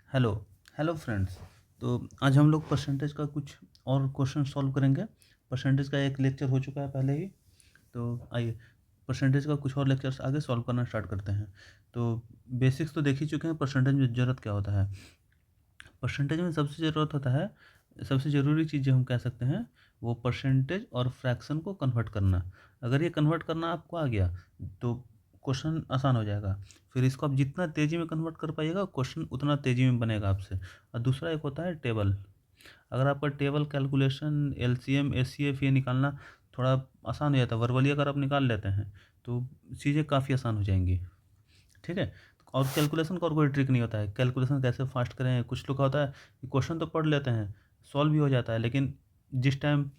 Hello hello friends. तो आज हम लोग परसेंटेज का कुछ और क्वेश्चन सॉल्व करेंगे। परसेंटेज का एक लेक्चर हो चुका है पहले ही। तो आइए परसेंटेज का कुछ और लेक्चर्स आगे सॉल्व करना स्टार्ट करते हैं। तो बेसिक्स तो देख ही चुके हैं, परसेंटेज में ज़रूरत क्या होता है। परसेंटेज में सबसे ज़रूरत होता है, सबसे ज़रूरी चीज़ जो हम कह सकते हैं वो परसेंटेज और फ्रैक्शन को कन्वर्ट करना। अगर ये कन्वर्ट करना आपको आ गया तो क्वेश्चन आसान हो जाएगा। फिर इसको आप जितना तेज़ी में कन्वर्ट कर पाइएगा क्वेश्चन उतना तेज़ी में बनेगा आपसे। और दूसरा एक होता है टेबल। अगर आपका टेबल कैलकुलेशन एलसीएम एचसीएफ ये निकालना थोड़ा आसान हो जाता है, वर्बली अगर आप निकाल लेते हैं तो चीज़ें काफ़ी आसान हो जाएंगी। ठीक है। और कैलकुलेशन का और कोई ट्रिक नहीं होता है, कैलकुलेशन कैसे फास्ट करें। कुछ लोग का होता है कि क्वेश्चन तो पढ़ लेते हैं, सॉल्व भी हो जाता है, लेकिन जिस टाइम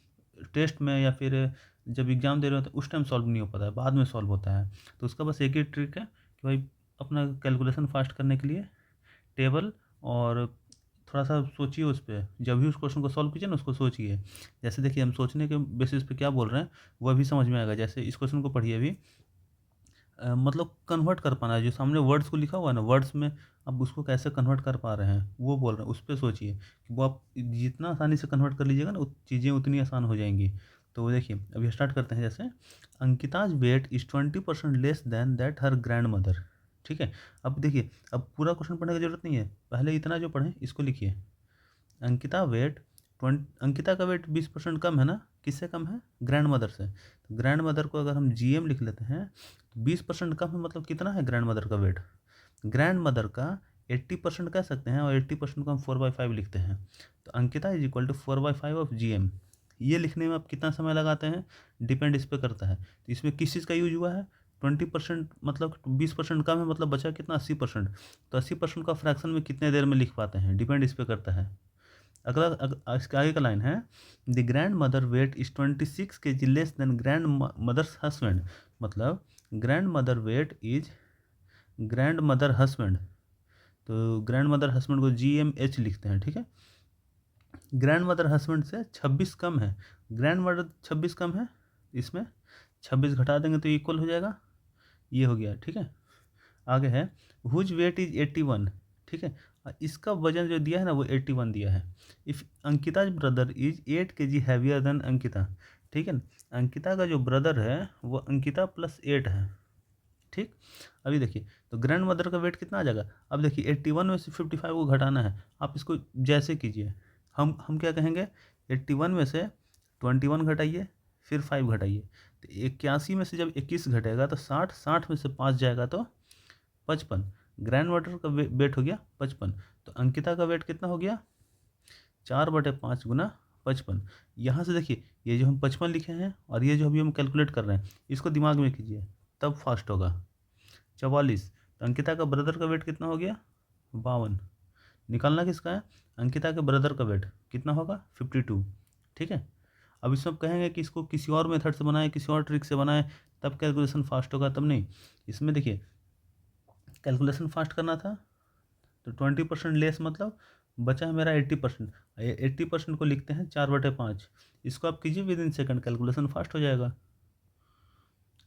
टेस्ट में या फिर जब एग्ज़ाम दे रहे होते हैं उस टाइम सॉल्व नहीं हो पाता है, बाद में सॉल्व होता है। तो उसका बस एक ही ट्रिक है कि भाई अपना कैलकुलेशन फास्ट करने के लिए टेबल और थोड़ा सा सोचिए उस पर, जब भी उस क्वेश्चन को सॉल्व कीजिए ना उसको सोचिए। जैसे देखिए हम सोचने के बेसिस पे क्या बोल रहे हैं वो अभी समझ में आएगा। जैसे इस क्वेश्चन को पढ़िए अभी, मतलब कन्वर्ट कर पाना है, जो सामने वर्ड्स को लिखा हुआ है ना, वर्ड्स में आप उसको कैसे कन्वर्ट कर पा रहे हैं वो बोल रहे हैं। उस पर सोचिए कि वो आप जितना आसानी से कन्वर्ट कर लीजिएगा ना चीज़ें उतनी आसान हो जाएंगी। तो देखिए अभी स्टार्ट करते हैं। जैसे Ankita's weight is 20% less than that her grandmother. ठीक है। अब देखिए, अब पूरा क्वेश्चन पढ़ने की जरूरत नहीं है, पहले इतना जो पढ़ें इसको लिखिए। अंकिता वेट अंकिता का वेट 20% कम है ना, किससे कम है? ग्रैंड मदर से। तो ग्रैंड मदर को अगर हम जीएम लिख लेते हैं तो 20% कम है, मतलब कितना है ग्रैंड मदर का वेट? ग्रैंड मदर का 80% कह सकते हैं और 80% को हम 4/5 लिखते हैं। तो Ankita is equal to 4/5 of GM. ये लिखने में आप कितना समय लगाते हैं डिपेंड इस पर करता है। तो इसमें किस चीज़ का यूज हुआ है? 20%, मतलब 20% कम है, मतलब बचा कितना? 80%। तो 80% का फ्रैक्शन में कितने देर में लिख पाते हैं डिपेंड इस पर करता है। अगला इसके आगे का लाइन है, the grandmother weight is 26 kg less than grandmother's husband. मतलब grandmother weight is grandmother husband. तो ग्रैंड मदर हस्बैंड को GMH लिखते हैं। ठीक है। ग्रैंड मदर हस्बैंड से 26 कम है, ग्रैंड मदर 26 कम है, इसमें 26 घटा देंगे तो इक्वल हो जाएगा। ये हो गया। ठीक है। आगे है हुज वेट इज 81। ठीक है। इसका वजन जो दिया है ना वो 81 दिया है। If Ankita brother is 8 kg heavier than Ankita. ठीक है। अंकिता का जो ब्रदर है वो अंकिता +8 है। ठीक। अभी देखिए तो ग्रैंड मदर का वेट कितना आ जाएगा? अब देखिए 81 में से 55 को घटाना है, आप इसको जैसे कीजिए। हम क्या कहेंगे, 81 में से 21 घटाइए, फिर 5 घटाइए। तो 81 में से जब 21 घटेगा तो 60, 60 में से 5 जाएगा तो 55। ग्रैंड मदर का वेट हो गया 55। तो अंकिता का वेट कितना हो गया? 4/5 × 55। यहाँ से देखिए ये जो हम 55 लिखे हैं और ये जो अभी हम कैलकुलेट कर रहे हैं इसको दिमाग में कीजिए तब फास्ट होगा। 44। तो अंकिता का ब्रदर का वेट कितना हो गया? 52। निकालना किसका है? अंकिता के ब्रदर का वेट कितना होगा? 52। ठीक है। अब इसमें आप कहेंगे कि इसको किसी और मेथड से बनाएं, किसी और ट्रिक से बनाएं तब कैलकुलेशन फास्ट होगा, तब नहीं। इसमें देखिए कैलकुलेशन फास्ट करना था तो 20% लेस, मतलब बचा है मेरा 80%। 80% को लिखते हैं 4/5। इसको आप कीजिए with in second, calculation fast हो जाएगा।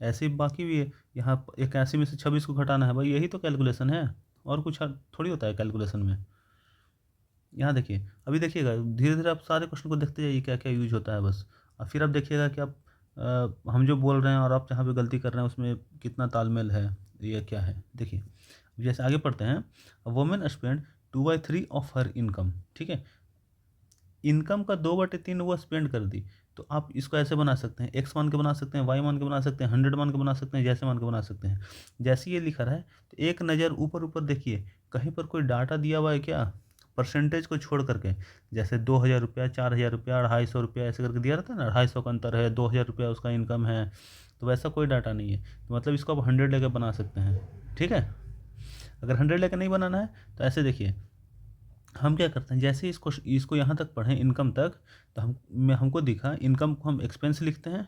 ऐसे ही बाकी भी है, यहाँ 81 में से 26 को घटाना है, भाई यही तो कैलकुलेशन है, और कुछ थोड़ी होता है कैलकुलेशन में। यहाँ देखिए अभी देखिएगा धीरे धीरे आप सारे क्वेश्चन को देखते जाइए क्या क्या यूज होता है बस। और फिर आप देखिएगा कि आप हम जो बोल रहे हैं और आप जहाँ पे गलती कर रहे हैं उसमें कितना तालमेल है, ये क्या है। देखिए जैसे आगे पढ़ते हैं, women spend 2/3 of her income. ठीक है। इनकम का 2/3 वो स्पेंड कर दी। तो आप इसको ऐसे बना सकते हैं, एक्स मान के बना सकते हैं, वाई मान के बना सकते हैं, 100 मान के बना सकते हैं, जैसे मान के बना सकते हैं। जैसे ये लिखा रहा है तो एक नज़र ऊपर ऊपर देखिए, कहीं पर कोई डाटा दिया हुआ है क्या परसेंटेज को छोड़ करके? जैसे 2,000 रुपया, 4,000 रुपया, 250 रुपया ऐसे करके दिया रहता है ना, 250 का अंतर है, 2,000 रुपया उसका इनकम है। तो वैसा कोई डाटा नहीं है, तो मतलब इसको आप 100 लेकर बना सकते हैं। ठीक है। अगर 100 लेकर नहीं बनाना है तो ऐसे देखिए, हम क्या करते हैं, जैसे इसको इसको यहाँ तक पढ़ें इनकम तक, तो हमको दिखा इनकम को हम एक्सपेंस लिखते हैं।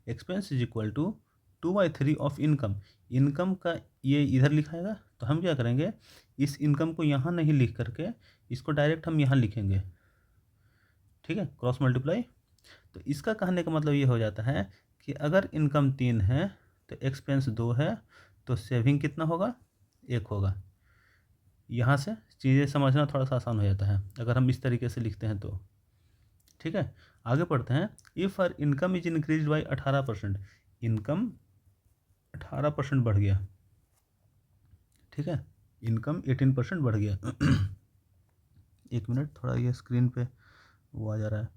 Expense is equal to 2/3 of income. Income का ये इधर लिखाएगा, तो हम क्या करेंगे, इस इनकम को यहाँ नहीं लिख करके इसको डायरेक्ट हम यहाँ लिखेंगे। ठीक है, क्रॉस मल्टीप्लाई। तो इसका कहने का मतलब ये हो जाता है कि अगर इनकम 3 है तो एक्सपेंस 2 है, तो सेविंग कितना होगा? 1 होगा। यहाँ से चीज़ें समझना थोड़ा सा आसान हो जाता है अगर हम इस तरीके से लिखते हैं तो। ठीक है, आगे पढ़ते हैं। If our income is increase by 18%, income 18% बढ़ गया। ठीक है, इनकम 18% बढ़ गया। एक मिनट, थोड़ा ये स्क्रीन पे वो आ जा रहा है।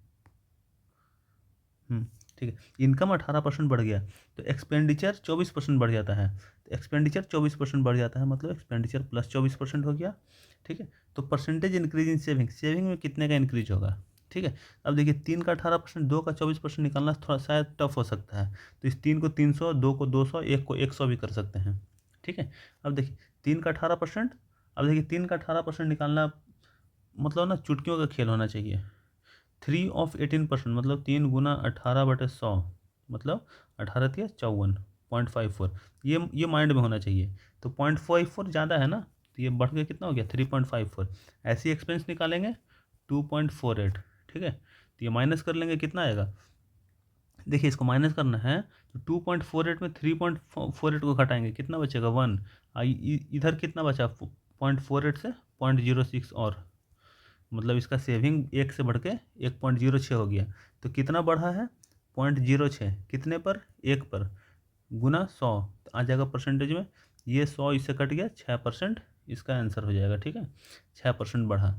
ठीक है, इनकम 18% बढ़ गया तो एक्सपेंडिचर 24% बढ़ जाता है। तो एक्सपेंडिचर 24% बढ़ जाता है मतलब एक्सपेंडिचर प्लस 24% हो गया। ठीक है, तो percentage increase in saving, saving में कितने का इंक्रीज होगा। ठीक है, अब देखिए 3 का 18%, 2 का 24% निकालना थोड़ा शायद टफ हो सकता है, तो इस 3 को 300, 2 को 200, 1 को 100 भी कर सकते हैं। ठीक है, अब देखिए 3 का 18%, अब देखिए 3 का 18% निकालना मतलब ना चुटकियों का खेल होना चाहिए। 3 ऑफ 18% मतलब 3 गुना 18/100 मतलब 18×54 ये माइंड में होना चाहिए। तो 0.54 ज़्यादा है ना, तो ये बढ़ के कितना हो गया 3.54। ऐसी एक्सपेंस निकालेंगे 2.48। ठीक है, तो ये माइनस कर लेंगे, कितना आएगा, देखिए इसको माइनस करना है तो 2.48 में 3.48 को घटाएंगे, कितना बचेगा 1। इधर कितना बचा 0.48 से 0.06 और, मतलब इसका सेविंग 1 से बढ़ के 1.06 हो गया। तो कितना बढ़ा है 0.06, कितने पर 1 पर, गुना 100 तो आ जाएगा परसेंटेज में। ये 100 इससे कट गया, 6% इसका आंसर हो जाएगा। ठीक है, 6% बढ़ा।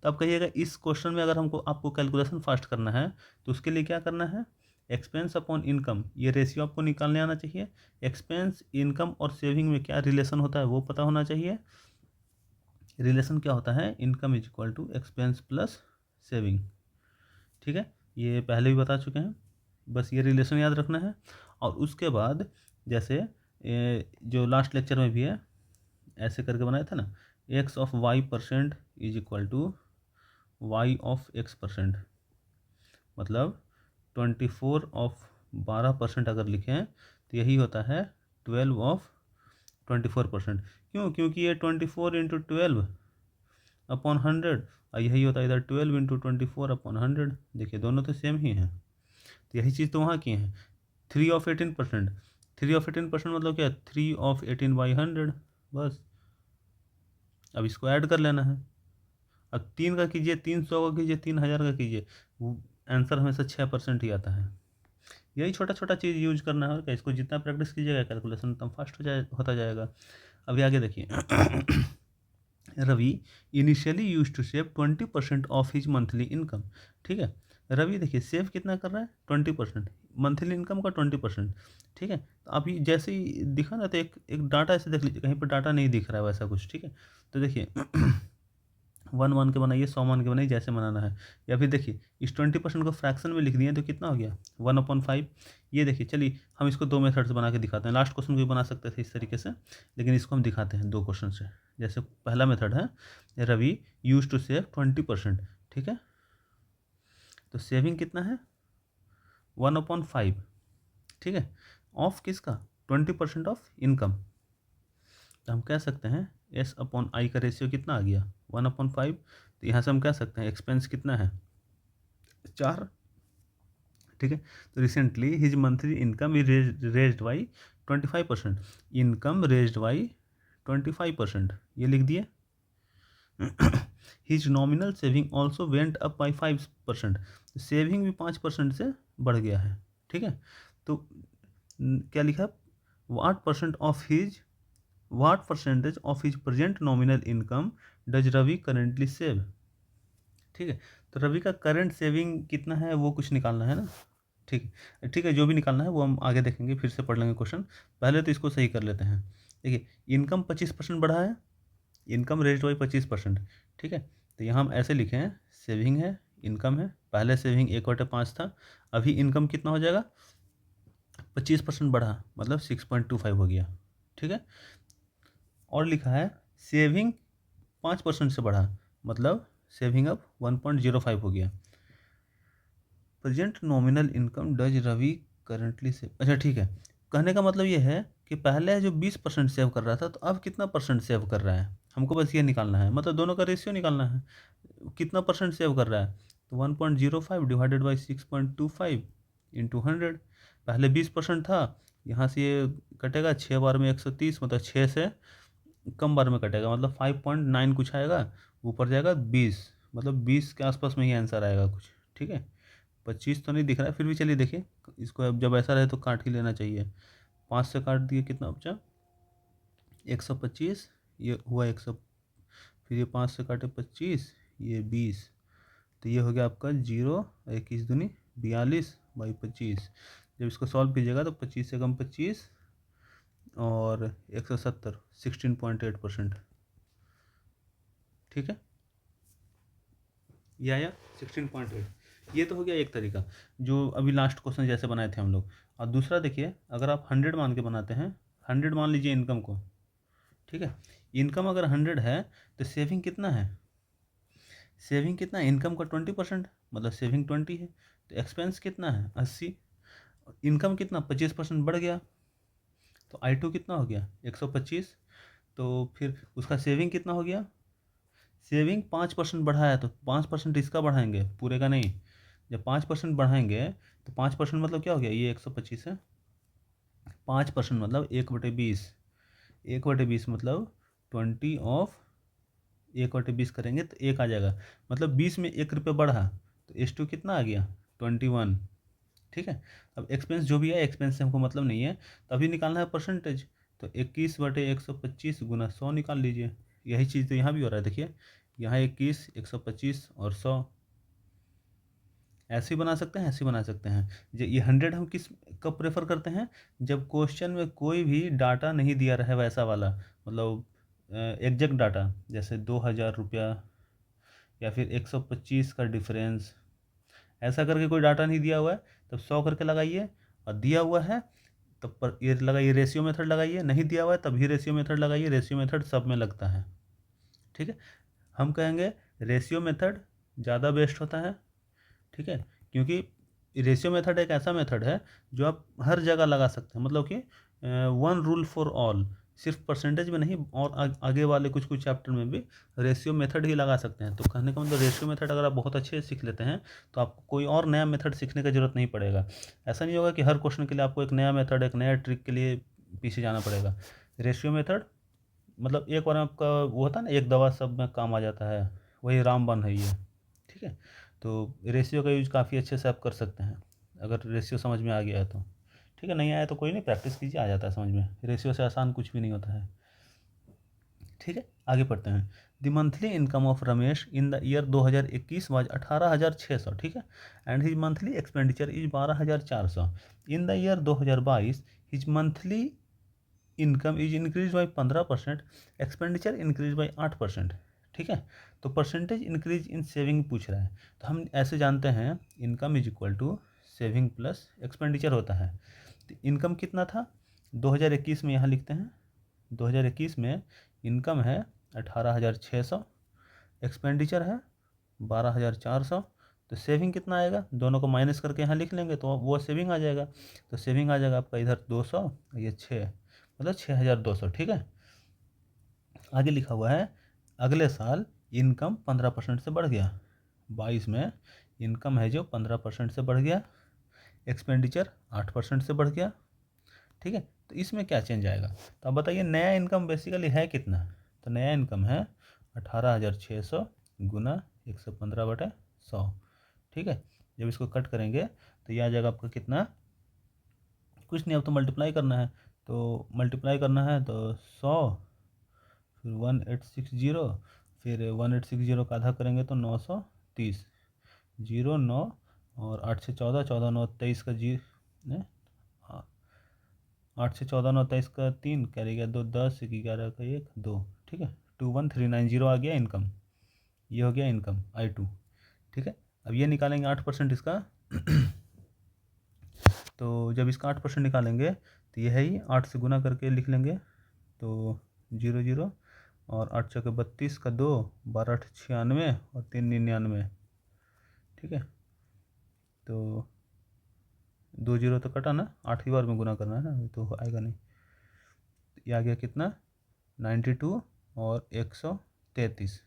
तो अब कहिएगा इस क्वेश्चन में अगर हमको आपको कैलकुलेशन फास्ट करना है तो उसके लिए क्या करना है, एक्सपेंस अपॉन इनकम, ये रेशियो आपको निकालने आना चाहिए। एक्सपेंस, इनकम और सेविंग में क्या रिलेशन होता है वो पता होना चाहिए। रिलेशन क्या होता है, income is equal to expense plus saving. ठीक है, ये पहले भी बता चुके हैं, बस ये रिलेशन याद रखना है। और उसके बाद जैसे जो लास्ट लेक्चर में भी है ऐसे करके बनाया था ना, X of Y percent is equal to Y of X percent, मतलब 24/12% अगर लिखें तो यही होता है 12/24%। क्यों, क्योंकि ये 24×12/100 और यही होता है इधर 12×24/100। देखिए दोनों तो सेम ही हैं, तो यही चीज़ तो वहाँ की है। 3/18%, 3/18% मतलब क्या, 3/18/100 बस। अब इसको ऐड कर लेना है, अब 3 का कीजिए, 300 का कीजिए, 3000 का कीजिए, वो आंसर हमेशा 6% ही आता है। यही छोटा छोटा चीज़ यूज करना है और क्या, इसको जितना प्रैक्टिस कीजिएगा कैलकुलेशन उतना फास्ट होता जाएगा। अभी आगे देखिए। Ravi initially use to save 20% of his monthly income. ठीक है, रवि देखिए सेव कितना कर रहा है 20%, मंथली इनकम का 20%। ठीक है, तो अभी जैसे ही दिखा ना तो एक डाटा ऐसे देख लीजिए, कहीं पर डाटा नहीं दिख रहा है वैसा कुछ। ठीक है, तो देखिए 1 के बनाइए, 100 के बनाइए, जैसे बनाना है। या फिर देखिए इस 20% को फ्रैक्शन में लिख दिए तो कितना हो गया 1/5। ये देखिए, चलिए हम इसको 2 मेथड से बना के दिखाते हैं। लास्ट क्वेश्चन को भी बना सकते थे इस तरीके से, लेकिन इसको हम दिखाते हैं 2 क्वेश्चन से। जैसे पहला मेथड है रवि यूज टू सेव 20%। ठीक है, तो सेविंग कितना है 1/5। ठीक है, ऑफ किसका 20% ऑफ इनकम। तो हम कह सकते हैं S/I का रेशियो कितना आ गया 1/5। तो यहाँ से हम कह सकते हैं एक्सपेंस कितना है 4। ठीक है, तो recently his monthly income is raised by 25%, income raised by 25%, ये लिख दिए। His nominal saving also went up by 5%, saving भी 5% से बढ़ गया है। ठीक है, तो क्या लिखा, what percentage of his present nominal income does Ravi currently save. ठीक है, तो रवि का करंट सेविंग कितना है वो कुछ निकालना है ना। ठीक है, ठीक है, जो भी निकालना है वो हम आगे देखेंगे, फिर से पढ़ लेंगे क्वेश्चन। पहले तो इसको सही कर लेते हैं। देखिए इनकम 25% बढ़ा है, इनकम रेज्ड बाई 25%। ठीक है, तो यहाँ हम ऐसे लिखे हैं, सेविंग है, इनकम है, पहले सेविंग 1/5 था, अभी इनकम कितना हो जाएगा 25% बढ़ा मतलब 6.25 हो गया। ठीक है, और लिखा है सेविंग 5% से बढ़ा मतलब सेविंग अब 1.05 हो गया। Present nominal income does Ravi currently save, अच्छा ठीक है, कहने का मतलब ये है कि पहले जो 20% सेव कर रहा था तो अब कितना परसेंट सेव कर रहा है, हमको बस ये निकालना है, मतलब दोनों का रेशियो निकालना है, कितना परसेंट सेव कर रहा है। तो 1.05 डिवाइडेड बाई 6.25 इंटू 100, पहले 20% था, यहाँ से ये कटेगा 6 बार में 130, मतलब 6 से कम बार में कटेगा, मतलब 5.9 कुछ आएगा, ऊपर जाएगा 20, मतलब 20 के आसपास में ही आंसर आएगा कुछ। ठीक है, 25 तो नहीं दिख रहा है, फिर भी चलिए देखिए इसको, अब जब ऐसा रहे तो काट ही लेना चाहिए। 5 से काट दिए कितना बचा, 125, ये हुआ 100, फिर ये 5 से काटे 25, ये 20, तो ये हो गया आपका 0, 21 दूनी 42/25। जब इसको सॉल्व कीजिएगा तो 25 से कम 25 और 170, 16.8%। ठीक है, ये आया 16.8। ये तो हो गया एक तरीका, जो अभी लास्ट क्वेश्चन जैसे बनाए थे हम लोग। और दूसरा देखिए, अगर आप 100 मान के बनाते हैं, 100 मान लीजिए इनकम को। ठीक है, इनकम अगर 100 है तो सेविंग कितना है, सेविंग कितना है, इनकम का 20%, मतलब सेविंग 20 है। तो एक्सपेंस कितना है 80, इनकम कितना 25% बढ़ गया, तो I2 कितना हो गया 125। तो फिर उसका सेविंग कितना हो गया, सेविंग 5% बढ़ाया, तो 5% इसका बढ़ाएंगे, पूरे का नहीं। जब 5% बढ़ाएंगे तो 5% मतलब क्या हो गया, ये 125 है, 5% मतलब 1/20, 1/20 मतलब 20/1/20 करेंगे तो 1 आ जाएगा, मतलब 20 में 1 रुपये बढ़ा, तो S2 कितना आ गया 21। ठीक है, अब एक्सपेंस जो भी है, एक्सपेंस से हमको मतलब नहीं है, तो अभी निकालना है परसेंटेज, तो 21/125 गुना 100 निकाल लीजिए। यही चीज़ तो यहाँ भी हो रहा है, देखिए यहाँ 21, 125 और 100, ऐसे ही बना सकते हैं, ऐसे ही बना सकते हैं। ये 100 हम किस कब प्रेफर करते हैं, जब क्वेश्चन में कोई भी डाटा नहीं दिया रहे वैसा वाला, मतलब एग्जैक्ट डाटा, जैसे 2000 रुपया या फिर 125 का डिफरेंस, ऐसा करके कोई डाटा नहीं दिया हुआ है, तब 100 करके लगाइए, और दिया हुआ है तब पर ये लगाइए, रेशियो मेथड लगाइए, नहीं दिया हुआ है तब भी रेशियो मेथड लगाइए, रेशियो मेथड सब में लगता है। ठीक है, हम कहेंगे रेशियो मेथड ज़्यादा बेस्ट होता है। ठीक है, क्योंकि रेशियो मेथड एक ऐसा मेथड है जो आप हर जगह लगा सकते हैं, मतलब कि वन रूल फॉर ऑल, सिर्फ परसेंटेज में नहीं, और आगे वाले कुछ कुछ चैप्टर में भी रेशियो मेथड ही लगा सकते हैं। तो कहने का मतलब रेशियो मेथड अगर आप बहुत अच्छे से सीख लेते हैं तो आपको कोई और नया मेथड सीखने की ज़रूरत नहीं पड़ेगा। ऐसा नहीं होगा कि हर क्वेश्चन के लिए आपको एक नया मेथड, एक नया ट्रिक के लिए पीछे जाना पड़ेगा। रेशियो मेथड मतलब एक बार में आपका वो होता है ना, एक दवा सब में काम आ जाता है, वही रामबाण है ये। ठीक है, तो रेशियो का यूज काफ़ी अच्छे से आप कर सकते हैं, अगर रेशियो समझ में आ गया है तो। ठीक है, नहीं आया तो कोई नहीं, प्रैक्टिस कीजिए, आ जाता है समझ में, रेशियो से आसान कुछ भी नहीं होता है। ठीक है, आगे पढ़ते हैं। The monthly income of Ramesh in the year 2021 was 18,600। ठीक है, and his monthly expenditure is 12,400। In the year 2022 his monthly income is increase by 15%, expenditure increase by 8%। ठीक है, तो परसेंटेज इंक्रीज इन सेविंग पूछ रहा है, तो हम ऐसे जानते हैं income is equal to saving plus expenditure होता है। तो इनकम कितना था 2021 में, यहाँ लिखते हैं 2021 में इनकम है 18,600, एक्सपेंडिचर है 12,400, तो सेविंग कितना आएगा, दोनों को माइनस करके यहाँ लिख लेंगे तो वो सेविंग आ जाएगा। तो सेविंग आ जाएगा आपका इधर 200, ये 6, मतलब 6,200। ठीक है, आगे लिखा हुआ है अगले साल इनकम 15% से बढ़ गया, 22 में इनकम है जो 15% से बढ़ गया, एक्सपेंडिचर 8% से बढ़ गया। ठीक है, तो इसमें क्या चेंज आएगा, तो अब बताइए नया इनकम बेसिकली है कितना, तो नया इनकम है 18,600 गुना 115/100। ठीक है, जब इसको कट करेंगे तो यह आ जाएगा आपका कितना, कुछ नहीं, अब तो मल्टीप्लाई करना है, तो मल्टीप्लाई करना है तो 100, फिर 1860, फिर 1860 का आधा करेंगे तो 930, 09, और 8 से 14, 14 9 23 का जी, हाँ 8 से 14 9 23 का 3 कैरी गया 2, 10 11 का 1 2। ठीक है, 21390 आ गया इनकम, ये हो गया इनकम I2। ठीक है, अब ये निकालेंगे 8% इसका तो जब इसका 8% निकालेंगे तो ये है ही, 8 से गुना करके लिख लेंगे, तो 00, और 8 चौके 32 का 2, 12 8 96 और 3 99। ठीक है, तो 20 तो कटा ना, 8 ही बार में गुना करना है ना, तो आएगा नहीं, ये आ गया कितना 92 और 133,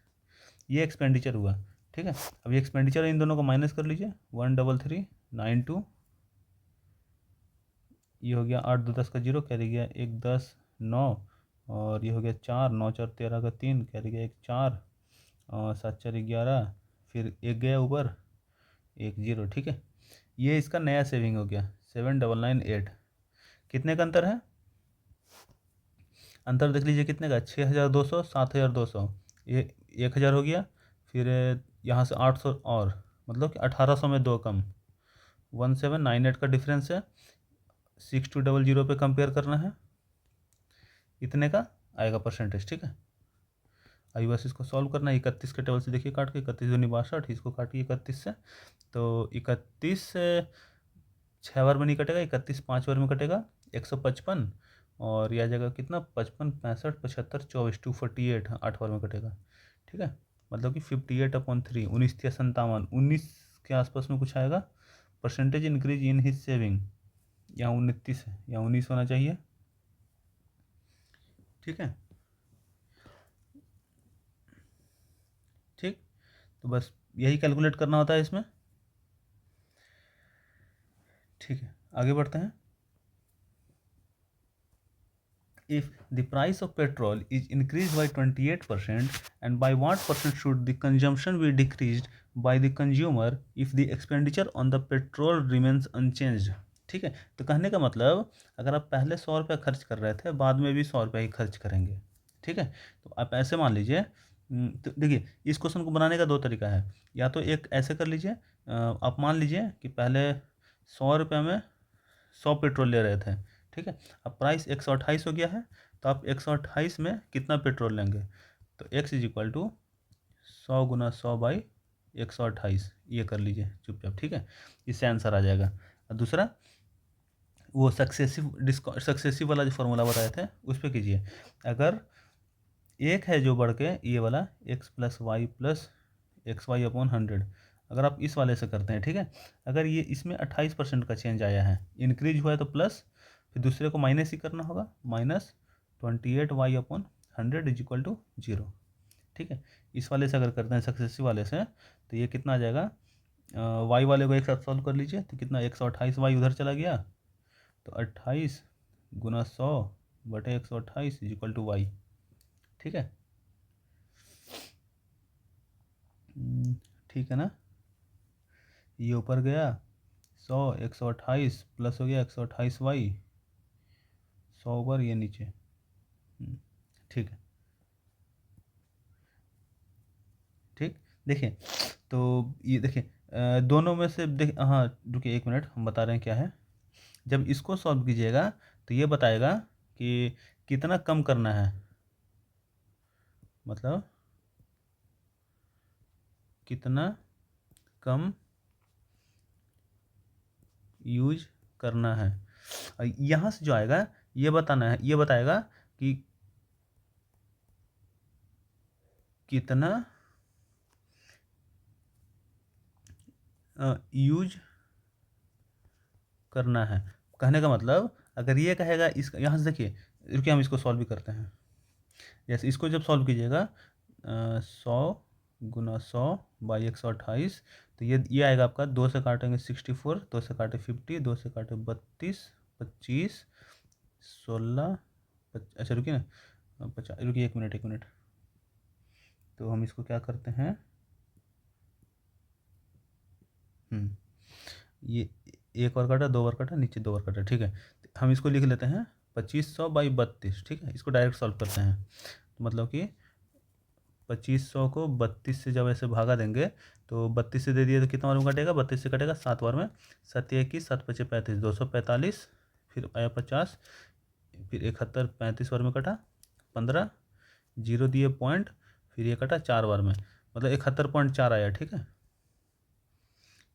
ये एक्सपेंडिचर हुआ। ठीक है, अब ये एक्सपेंडिचर इन दोनों को माइनस कर लीजिए, 13392, ये हो गया 8 2 10 का 0 कैरी गया 1 10 9, और ये हो गया 4, 9 4 13 का 3, कैरी गया 1 4, और 7 4 11, फिर 1 गया ऊपर, 1 0। ठीक है, ये इसका नया सेविंग हो गया 7998। कितने का अंतर है? अंतर देख लीजिए कितने का, 6200, 7200, ये 1000 हो गया। फिर यहाँ से 800 और, मतलब कि 1800 में 2 कम, 1798 का डिफरेंस है। 6200 पे कंपेयर करना है, इतने का आएगा परसेंटेज। ठीक है, अभी बस इसको सॉल्व करना है। 31 के टेबल से देखिए काट के, 31 दूनी 62, इसको काटिए 31 से, तो 31 से 6 बार में नहीं कटेगा, 31 5 बार में कटेगा, 155, और यह जगह कितना 55 65 75 24 248, 8 बार में कटेगा। ठीक है, मतलब कि 58/3, 19 19 के आसपास में कुछ आएगा। Percentage increase in his saving, यहाँ 29 है, यहाँ 19 होना चाहिए। ठीक है, ठीक, तो बस यही कैलकुलेट करना होता है इसमें। ठीक है, आगे बढ़ते हैं। If the price of petrol is increased by 28%, and by what percent should the consumption be decreased by the consumer if the expenditure on the petrol remains unchanged? ठीक है, तो कहने का मतलब अगर आप पहले 100 रुपये खर्च कर रहे थे, बाद में भी 100 रुपये ही खर्च करेंगे। ठीक है, तो आप ऐसे मान लीजिए, तो देखिए इस क्वेश्चन को बनाने का दो तरीका है। या तो एक ऐसे कर लीजिए, आप मान लीजिए कि पहले 100 रुपये में 100 पेट्रोल ले रहे थे। ठीक है, अब प्राइस 128 हो गया है, तो आप 128 में कितना पेट्रोल लेंगे, तो x इज इक्वल टू 100 गुना 100 बाई 128, ये कर लीजिए चुपचाप। ठीक है, इससे आंसर आ जाएगा। और दूसरा, वो सक्सेसिव वाला जो फॉर्मूला बताए थे उस पर कीजिए। अगर एक है जो बढ़ के ये वाला x+y+xy/100, अगर आप इस वाले से करते हैं, ठीक है, अगर ये इसमें 28% का चेंज आया है, इंक्रीज हुआ है तो प्लस, फिर दूसरे को माइनस ही करना होगा, -28y/100 इज इक्वल टू 0। ठीक है, इस वाले से अगर करते हैं सक्सेसिव वाले से, तो ये कितना आ जाएगा, वाई वाले को एक साथ सॉल्व कर लीजिए, तो कितना 128y उधर चला गया, तो 28 गुना 100/128 इज इक्वल टू वाई। ठीक है, ठीक है ना, ये ऊपर गया 100, 128 प्लस हो गया 128y, 100 ऊपर, ये नीचे। ठीक है, ठीक, देखिए, तो ये देखिए, दोनों में से देख, हाँ रुकिए 1 मिनट, हम बता रहे हैं क्या है। जब इसको सॉल्व कीजिएगा तो ये बताएगा कि कितना कम करना है, मतलब कितना कम यूज करना है। यहाँ से जो आएगा ये बताना है, ये बताएगा कि कितना यूज करना है। कहने का मतलब अगर ये कहेगा, इस यहाँ से देखिए, रुकिए हम इसको सॉल्व भी करते हैं। जैसे इसको जब सॉल्व कीजिएगा 100 गुना 100 बाई 128, तो ये आएगा आपका, 2 से काटेंगे 64, 2 से काटे 50, 2 से काटे 32, 25, 16, अच्छा रुकिए ना, 50, रुकिए 1 मिनट 1 मिनट, तो हम इसको क्या करते हैं, ये एक बार काटा, 2 बार काटा, नीचे 2 बार काटा। ठीक है, हम इसको लिख लेते हैं 2500/32। ठीक है, इसको डायरेक्ट सॉल्व करते हैं, तो मतलब कि 2500 को 32 से जब ऐसे भागा देंगे, तो 32 से दे दिए तो कितना बार में कटेगा, 32 से कटेगा 7 बार में, 7 21 7 5 35, 245, फिर आया 50, फिर 71 35 बार में कटा, 15, 0 दिए पॉइंट, फिर ये कटा 4 बार में, मतलब 71.4 आया। ठीक है,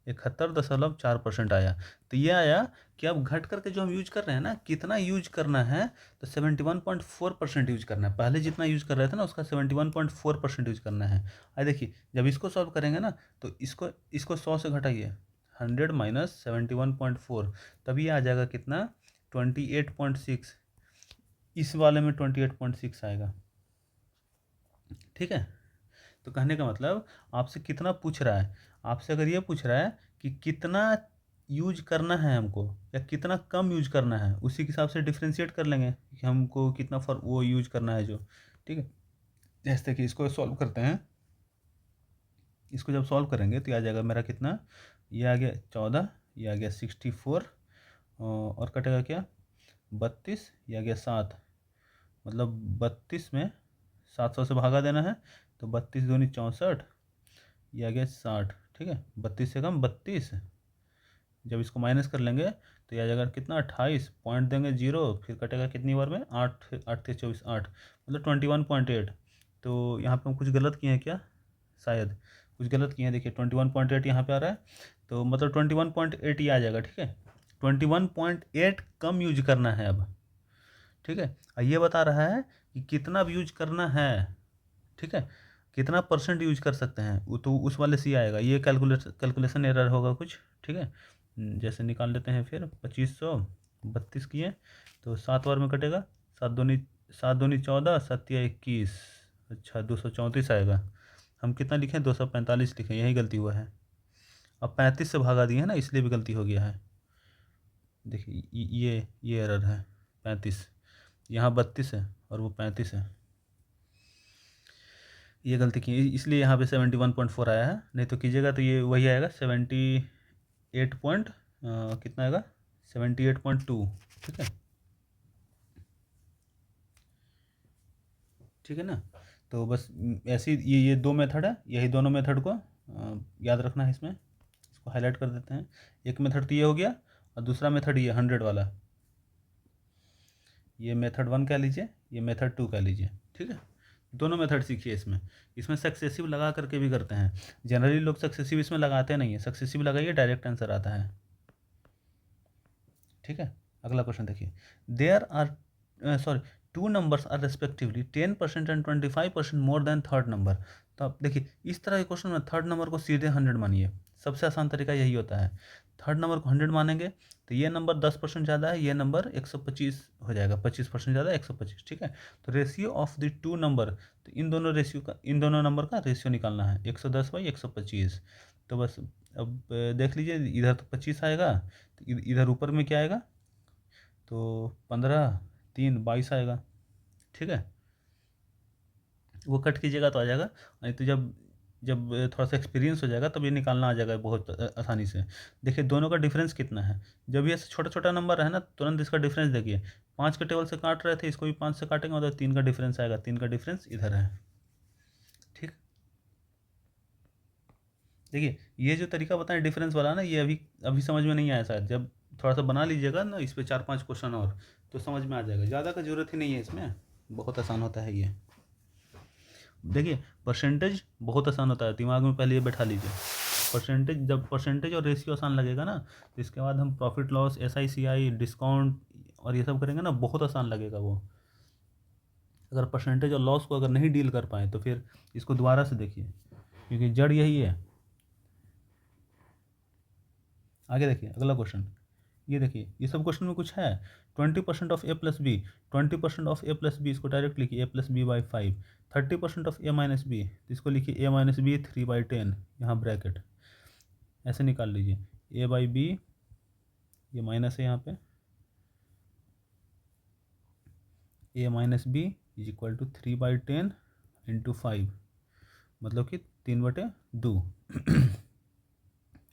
71.4% आया। तो ये आया कि अब घट करके जो हम यूज कर रहे हैं ना, कितना यूज करना है, तो 71.4% यूज करना है। पहले जितना यूज कर रहे थे ना, उसका 71.4% यूज करना है। अब देखिए जब इसको सॉल्व करेंगे ना, तो इसको इसको 100 से घटाइए, 100 माइनस 71.4, तभी आ जाएगा कितना, 28.6। इस वाले में 28.6 आएगा। ठीक है, तो कहने का मतलब आपसे कितना पूछ रहा है, आपसे अगर ये पूछ रहा है कि कितना यूज करना है हमको या कितना कम यूज करना है, उसी के हिसाब से डिफ्रेंशिएट कर लेंगे कि हमको कितना वो यूज करना है जो। ठीक है, जैसे कि इसको सॉल्व करते हैं, इसको जब सॉल्व करेंगे तो ये आ जाएगा मेरा कितना, ये आ गया 14, ये आ गया 64, और कटेगा क्या 32, ये आ गया 7, मतलब 32 में 700 से भागा देना है, तो 32 दूनी 64, ये आ गया 60। ठीक है, 32 से कम 32, जब इसको माइनस कर लेंगे तो ये आ जाएगा कितना 28, पॉइंट देंगे 0, फिर कटेगा कितनी बार में 8, 8 से 24 8, मतलब 21.8। तो यहाँ पे हम कुछ गलत किए हैं क्या, शायद कुछ गलत किए हैं। देखिए 21.8 यहाँ पे आ रहा है, तो मतलब 21.8 ये आ जाएगा। ठीक है, 21.8 कम यूज करना है अब। ठीक है, और ये बता रहा है कि कितना यूज करना है। ठीक है, कितना परसेंट यूज कर सकते हैं, वो तो उस वाले से ही आएगा। ये कैलकुलेशन एरर होगा कुछ। ठीक है, जैसे निकाल लेते हैं फिर 2532 किए तो 7 बार में कटेगा, 7 दूनी 14, 7 या 21, अच्छा 234 आएगा। हम कितना लिखें 245 लिखें, यही गलती हुआ है। अब 35 से भागा दिए हैं ना, इसलिए भी गलती हो गया है। देखिए ये एरर है 35, यहाँ 32 है और वो 35 है, ये गलती की इसलिए यहाँ पे 71.4 आया है। नहीं तो कीजिएगा तो ये वही आएगा 78 पॉइंट कितना आएगा 78.2। ठीक है, ठीक है ना। तो बस ऐसी ये दो मेथड है, यही दोनों मेथड को याद रखना है। इसमें इसको हाईलाइट कर देते हैं। एक मेथड तो ये हो गया, और दूसरा मेथड ये 100 वाला, ये मेथड 1 कह लीजिए, ये मेथड 2 कह लीजिए। ठीक है, दोनों मेथड सीखिए। इसमें इसमें सक्सेसिव लगा करके भी करते हैं। जनरली लोग सक्सेसिव इसमें लगाते नहीं है, सक्सेसिव लगाइए डायरेक्ट आंसर आता है। ठीक है, अगला क्वेश्चन देखिए, there are sorry two numbers are respectively 10% and 25% more than third number. तो आप देखिए इस तरह के क्वेश्चन में थर्ड नंबर को सीधे 100 मानिए, सबसे आसान तरीका यही होता है। थर्ड नंबर को 100 मानेंगे तो ये नंबर 10% ज़्यादा है, ये नंबर 125 हो जाएगा, 25% ज़्यादा 125। ठीक है, तो ratio of the two number, तो इन दोनों नंबर का रेशियो निकालना है 110/125। तो बस अब देख लीजिए, इधर तो 25 आएगा, तो इधर ऊपर में क्या आएगा, तो 15 3 22 आएगा। ठीक है, वो कट कीजिएगा तो आ जाएगा। नहीं तो जब जब थोड़ा सा एक्सपीरियंस हो जाएगा तब ये निकालना आ जाएगा बहुत आसानी से। देखिए दोनों का डिफरेंस कितना है, जब ये छोटा छोटा नंबर है ना, तुरंत इसका डिफरेंस देखिए। 5 के टेबल से काट रहे थे, इसको भी 5 से काटेंगे, मतलब 3 का डिफरेंस आएगा, 3 का डिफरेंस इधर है। ठीक, देखिए ये जो तरीका बताएं डिफरेंस वाला ना, ये अभी अभी समझ में नहीं आया शायद। जब थोड़ा सा बना लीजिएगा ना इस पर 4-5 क्वेश्चन और, तो समझ में आ जाएगा। ज़्यादा का जरूरत ही नहीं है इसमें, बहुत आसान होता है ये। देखिए परसेंटेज बहुत आसान होता है, दिमाग में पहले ये बैठा लीजिए। परसेंटेज, जब परसेंटेज और रेशियो आसान लगेगा ना, तो इसके बाद हम प्रॉफिट लॉस, SICI, डिस्काउंट और ये सब करेंगे ना, बहुत आसान लगेगा वो। अगर परसेंटेज और लॉस को अगर नहीं डील कर पाए तो फिर इसको दोबारा से देखिए, क्योंकि जड़ यही है। आगे देखिए अगला क्वेश्चन, ये देखिए ये सब क्वेश्चन में कुछ है। 20% ऑफ A+B, 20% ऑफ A+B, इसको डायरेक्ट लिखिए A+B/5। 30% ऑफ A-B, इसको लिखिए A-B 3/10, यहाँ ब्रैकेट ऐसे निकाल लीजिए। A/B, ये माइनस है यहाँ पे, A-B is equal to 3/10 into 5, मतलब कि 3/2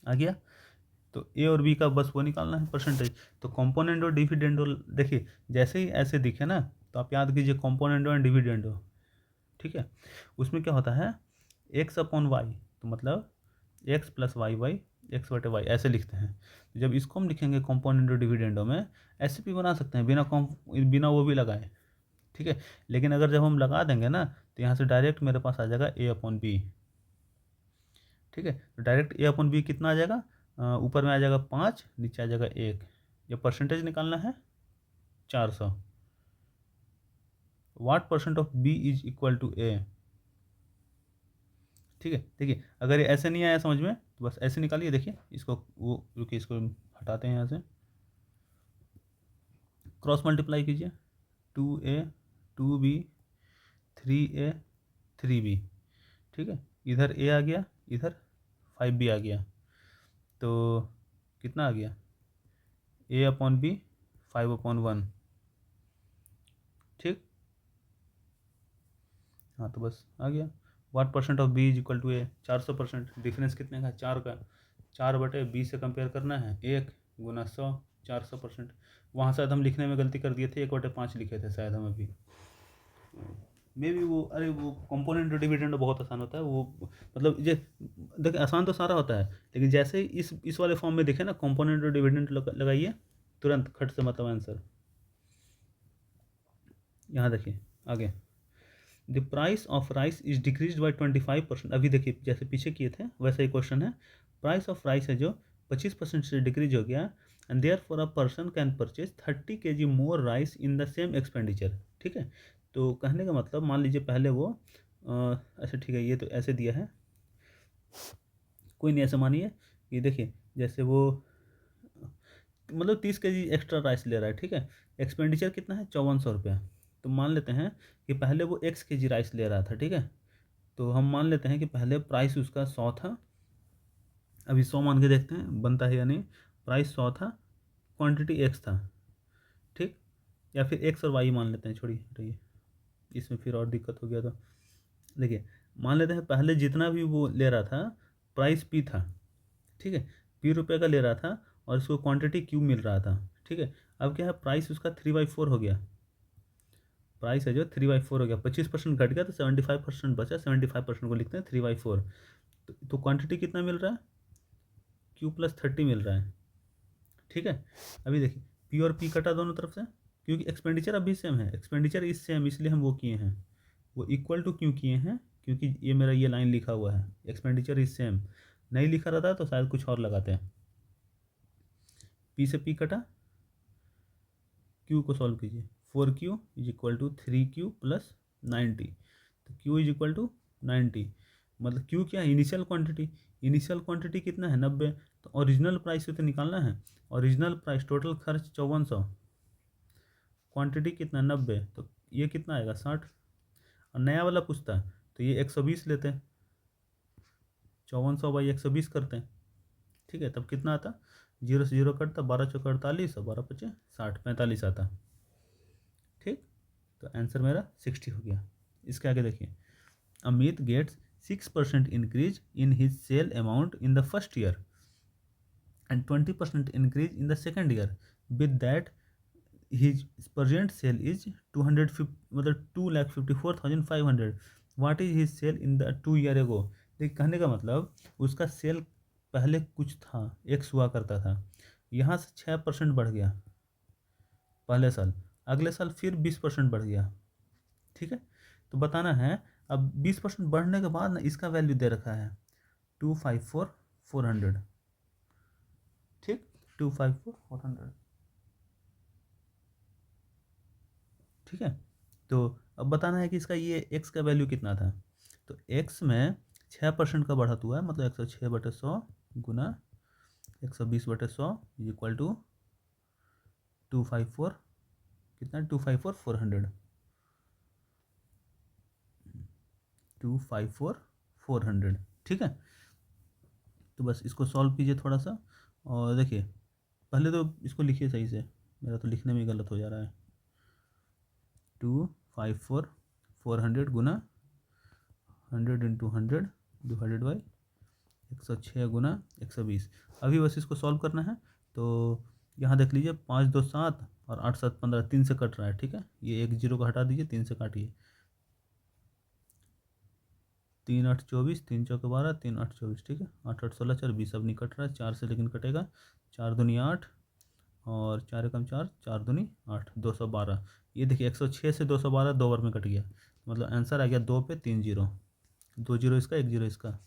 आ गया। तो ए और बी का बस वो निकालना है परसेंटेज। तो कंपोनेंट और डिविडेंडो, देखिए जैसे ही ऐसे दिखे ना, तो आप याद कीजिए कंपोनेंडो एंड डिविडेंडो। ठीक है, उसमें क्या होता है x/y, तो मतलब x+y/x/y ऐसे लिखते हैं। जब इसको हम लिखेंगे कंपोनेंडो डिविडेंडो में, ऐसे भी बना सकते हैं बिना वो भी लगाए। ठीक है, लेकिन अगर जब हम लगा देंगे ना, तो यहाँ से डायरेक्ट मेरे पास आ जाएगा A/B। ठीक है, तो डायरेक्ट A/B कितना आ जाएगा, ऊपर में आ जाएगा 5, नीचे आ जाएगा 1। ये परसेंटेज निकालना है 400। What percent of B is equal to A। ठीक है, देखिए अगर ये ऐसे नहीं आया समझ में, तो बस ऐसे निकालिए। देखिए इसको वो रुकिए, इसको हटाते हैं यहाँ से, क्रॉस मल्टीप्लाई कीजिए। 2A 2B 3A 3B। ठीक है, इधर A आ गया, इधर 5B आ गया। तो कितना आ गया, A/B 5/1। ठीक, हाँ तो बस आ गया। What percent of B is equal to A, 400%। Difference कितने का, 4 का। 4/B से कंपेयर करना है, 1 गुना 100, 400%। वहाँ शायद हम लिखने में गलती कर दिए थे, 1/5 लिखे थे शायद हम अभी। मे बी वो, अरे वो कंपोनेंट डिविडेंड बहुत आसान होता है वो, मतलब ये देखिए आसान तो सारा होता है, लेकिन जैसे ही इस वाले फॉर्म में देखे ना, कंपोनेंट डिविडेंड लगाइए, तुरंत खट से मतलब आंसर। यहाँ देखिए आगे, the price of rice is decrease by 25%। अभी देखिए जैसे पीछे किए थे वैसा ही क्वेश्चन है। प्राइस ऑफ राइस है जो 25% से डिक्रीज हो गया, and there for a person can purchase 30 kg more rice in the same expenditure. ठीक है, तो कहने का मतलब मान लीजिए पहले वो अच्छा ठीक है, ये तो ऐसे दिया है, कोई नहीं, ऐसे मानिए ये देखिए, जैसे वो मतलब 30 kg एक्स्ट्रा राइस ले रहा है। ठीक है, एक्सपेंडिचर कितना है, 5400 रुपया। तो मान लेते हैं कि पहले वो x kg राइस ले रहा था। ठीक है, तो हम मान लेते हैं कि पहले प्राइस उसका 100 था, अभी 100 मान के देखते हैं बनता है या नहीं। प्राइस 100 था, क्वांटिटी x था। ठीक, या फिर x और y मान लेते हैं, छोड़िए हटाइए, इसमें फिर और दिक्कत हो गया। तो देखिए मान लेते हैं पहले जितना भी वो ले रहा था प्राइस p था। ठीक है, p रुपये का ले रहा था और इसको क्वांटिटी q मिल रहा था। ठीक है, अब क्या है, प्राइस उसका 3/4 हो गया। प्राइस है जो 3/4 हो गया, 25% घट गया तो 75% बचा, 75% को लिखते हैं 3/4। तो क्वांटिटी कितना मिल रहा है, Q+30 मिल रहा है। ठीक है, अभी देखिए पी और पी कटा दोनों तरफ से, क्योंकि एक्सपेंडिचर अभी सेम है, एक्सपेंडिचर इस सेम, इसलिए हम वो किए हैं, वो इक्वल टू क्यों किए हैं, क्योंकि ये मेरा ये लाइन लिखा हुआ है, एक्सपेंडिचर इज सेम। नहीं लिखा रहता तो शायद कुछ और लगाते हैं। पी से पी कटा, क्यू को सॉल्व कीजिए, 4Q is equal to 3Q plus 90। तो Q इज इक्वल टू 90, मतलब Q क्या है, इनिशियल क्वांटिटी। इनिशियल क्वांटिटी कितना है, 90। तो ओरिजिनल प्राइस से तो निकालना है, ओरिजिनल प्राइस टोटल खर्च 5400, क्वांटिटी कितना 90, तो ये कितना आएगा 60। और नया वाला पूछता है तो ये 120 लेते हैं, 5400/120 करते हैं। ठीक है, तब कितना आता, 0 से 0 कटता, 12×4 = 48 और 12×5 = 60, 45 आता। ठीक, तो आंसर मेरा 60 हो गया। इसके आगे देखिए, Amit gets 6% increase in his sale amount in the first year and 20% increase in the second year, with that his present sale is 250, मतलब 2,54,500। What is his sale in the 2 year ago. देखिए कहने का मतलब उसका सेल पहले कुछ था, x हुआ करता था, यहाँ से 6% बढ़ गया पहले साल, अगले साल फिर 20% बढ़ गया। ठीक है, तो बताना है, अब 20% बढ़ने के बाद ना इसका वैल्यू दे रखा है 254,400। ठीक, 254,400। ठीक है, तो अब बताना है कि इसका ये x का वैल्यू कितना था। तो x में 6% का बढ़त हुआ है, मतलब 106/100 गुना 120/100 इज इक्वल टू 254, कितना 254,400, 254,400। ठीक है, तो बस इसको सॉल्व कीजिए थोड़ा सा, और देखिए पहले तो इसको लिखिए सही से, मेरा तो लिखने में गलत हो जा रहा है। 254,400 गुना 100 × 100 डिवाइडेड बाई 106 गुना 120। अभी बस इसको सॉल्व करना है। तो यहाँ देख लीजिए, 5 2 7 और 8 7 15, 3 से कट रहा है। ठीक है, ये एक जीरो को हटा दीजिए, 3 से काटिए, 3 8 24, 3 चौके 12, 3 8 24। ठीक है, 8 8 16 4 20, अब नहीं कट रहा है 4 से, लेकिन कटेगा। 4 दूनी 8 और 4 एकम 4, 4 दूनी 8, 212। ये देखिए 106 से 212 2 बार में कट गया, मतलब आंसर आ गया 2 पे 3 जीरो, 2 जीरो इसका, 1 जीरो इसका,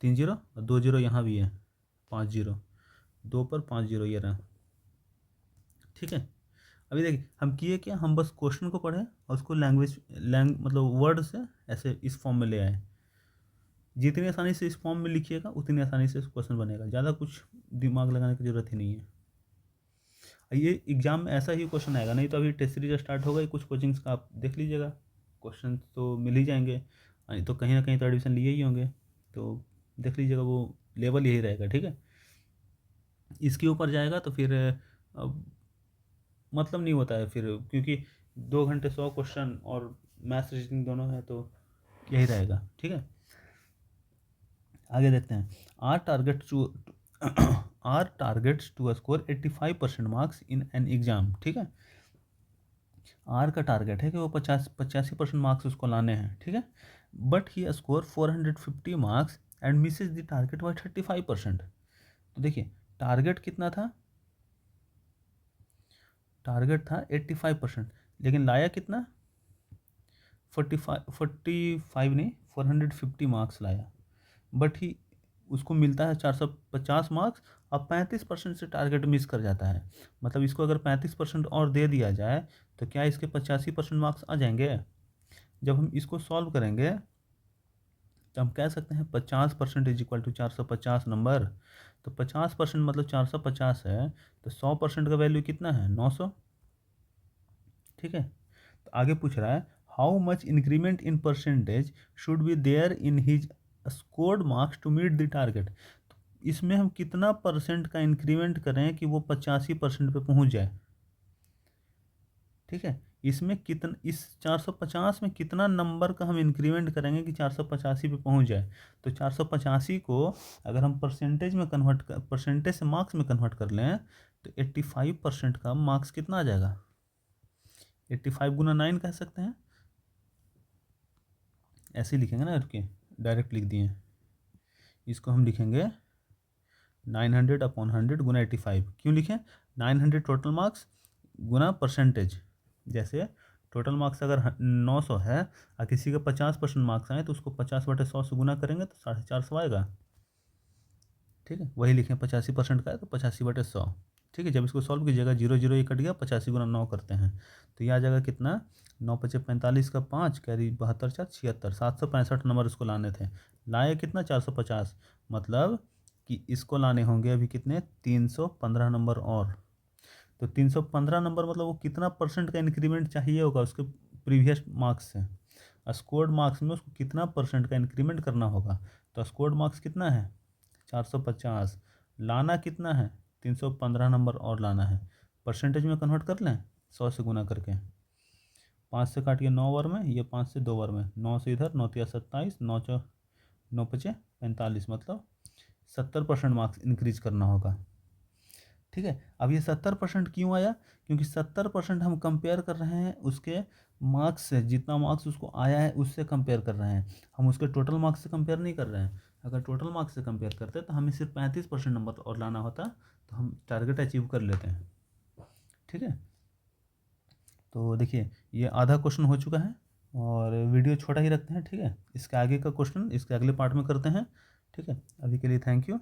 3 जीरो और 2 जीरो यहाँ भी है, 5 जीरो, 2 पर 5 जीरो ये रहा। ठीक है, अभी देखिए हम किए क्या, हम बस क्वेश्चन को पढ़े और उसको मतलब वर्ड से ऐसे इस फॉर्म में ले आए। जितनी आसानी से इस फॉर्म में लिखिएगा उतनी आसानी से क्वेश्चन बनेगा, ज़्यादा कुछ दिमाग लगाने की ज़रूरत ही नहीं है। ये एग्जाम में ऐसा ही क्वेश्चन आएगा, नहीं तो अभी टेस्ट सीरीज स्टार्ट होगा ही, कुछ कोचिंग्स का आप देख लीजिएगा, क्वेश्चन तो मिल ही जाएंगे, तो कहीं ना कहीं तो एडमिशन लिए ही होंगे, तो देख लीजिएगा, वो लेवल यही रहेगा। ठीक है, इसके ऊपर जाएगा तो फिर मतलब नहीं होता है फिर, क्योंकि 2 घंटे 100 क्वेश्चन और मैथ्स रीजनिंग दोनों है तो यही रहेगा। ठीक है, आगे देखते हैं। Our target to our targets to score 85% marks in an exam. ठीक है, आर का टारगेट है कि वो 85% मार्क्स उसको लाने हैं। ठीक है, but he score 450 marks and misses the target by 35%। तो देखिए टारगेट कितना था, टारगेट था 85%, लेकिन लाया कितना, 45 नहीं 450 मार्क्स लाया, बट ही उसको मिलता है 450 मार्क्स। अब 35% से टारगेट मिस कर जाता है, मतलब इसको अगर 35% और दे दिया जाए तो क्या इसके 85% मार्क्स आ जाएंगे। जब हम इसको सॉल्व करेंगे तो हम कह सकते हैं 50% इज इक्वल टू 450 नंबर। तो 50% मतलब 450 है, तो 100% का वैल्यू कितना है, 900। ठीक है, तो आगे पूछ रहा है how much increment in percentage should be there in his scored marks to meet the target. तो इसमें हम कितना परसेंट का इंक्रीमेंट करें कि वो 85% पे पहुंच जाए। ठीक है, इसमें कितना, इस 450 में कितना नंबर का हम इंक्रीमेंट करेंगे कि 485 पे पहुंच जाए। तो 485 को अगर हम परसेंटेज में कन्वर्ट कर, परसेंटेज से मार्क्स में कन्वर्ट कर लें तो 85% का मार्क्स कितना आ जाएगा, 85 गुना 9 कह सकते हैं, ऐसे ही लिखेंगे ना, रुकिए डायरेक्ट लिख दिए। इसको हम लिखेंगे 900/100 गुना 85। क्यों लिखें, 900 टोटल मार्क्स गुना परसेंटेज। जैसे टोटल मार्क्स अगर 900 है और किसी का 50% मार्क्स आए तो उसको 50/100 से गुना करेंगे तो 450 आएगा। ठीक है, वही लिखें 85% का है तो 85/100। ठीक है, जब इसको सॉल्व कीजिएगा 0 0 ये कट गया, 85 गुना 9 करते हैं तो यह आ जाएगा कितना, 9 × 5 = 45 का 5 कैरी 72 4 76, 765 नंबर इसको लाने थे, लाए कितना 450, मतलब कि इसको लाने होंगे अभी कितने 315 नंबर और। तो 315 नंबर मतलब वो कितना परसेंट का इंक्रीमेंट चाहिए होगा उसके प्रीवियस मार्क्स से, स्कोर्ड मार्क्स में उसको कितना परसेंट का इंक्रीमेंट करना होगा। तो स्कोर्ड मार्क्स कितना है 450, लाना कितना है 315 नंबर और लाना है, परसेंटेज में कन्वर्ट कर लें 100 से गुना करके, 5 से काटिए 9 बार में, ये 5 से 2 बार में, 9 से इधर 9 × 27, 9 × 5 = 45, मतलब 70% मार्क्स इंक्रीज करना होगा। ठीक है, अब ये 70% क्यों आया, क्योंकि 70% हम कंपेयर कर रहे हैं उसके मार्क्स से, जितना मार्क्स उसको आया है उससे कंपेयर कर रहे हैं, हम उसके टोटल मार्क्स से कंपेयर नहीं कर रहे हैं। अगर टोटल मार्क्स से कंपेयर करते तो हमें सिर्फ 35% नंबर और लाना होता तो हम टारगेट अचीव कर लेते हैं। ठीक है, तो देखिए ये आधा क्वेश्चन हो चुका है और वीडियो छोटा ही रखते हैं। ठीक है, इसके आगे का क्वेश्चन इसके अगले पार्ट में करते हैं। ठीक है, अभी के लिए थैंक यू।